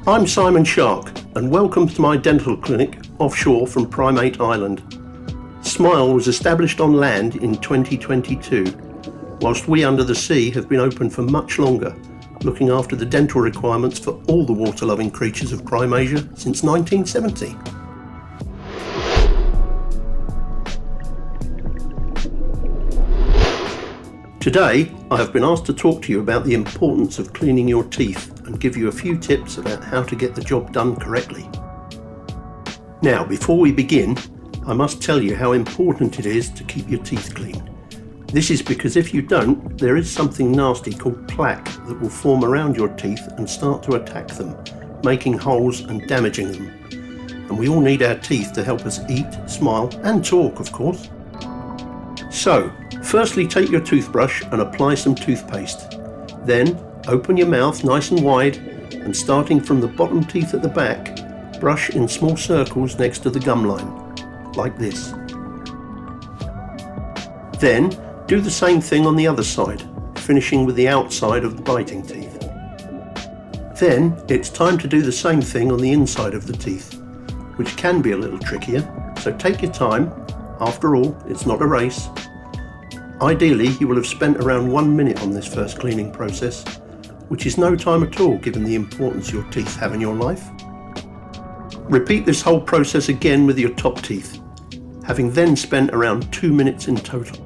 I'm Simon Shark and welcome to my dental clinic offshore from Primate Island. Smile was established on land in 2022, whilst we under the sea have been open for much longer, looking after the dental requirements for all the water-loving creatures of Primasia since 1970. Today, I have been asked to talk to you about the importance of cleaning your teeth and give you a few tips about how to get the job done correctly. Now, before we begin, I must tell you how important it is to keep your teeth clean. This is because if you don't, there is something nasty called plaque that will form around your teeth and start to attack them, making holes and damaging them. And we all need our teeth to help us eat, smile and talk, of course. So, firstly take your toothbrush and apply some toothpaste. Then, open your mouth nice and wide and starting from the bottom teeth at the back, brush in small circles next to the gum line, like this. Then, do the same thing on the other side, finishing with the outside of the biting teeth. Then, it's time to do the same thing on the inside of the teeth, which can be a little trickier, so take your time. After all, it's not a race. Ideally, you will have spent around 1 minute on this first cleaning process, which is no time at all given the importance your teeth have in your life. Repeat this whole process again with your top teeth, having then spent around 2 minutes in total.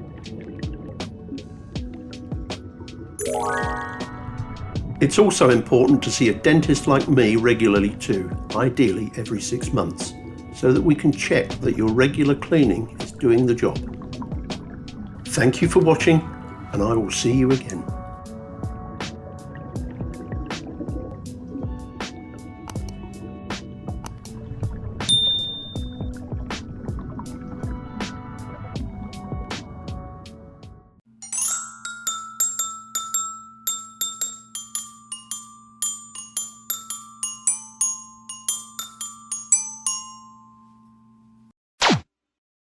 It's also important to see a dentist like me regularly too, ideally every 6 months, so that we can check that your regular cleaning is doing the job. Thank you for watching, and I will see you again.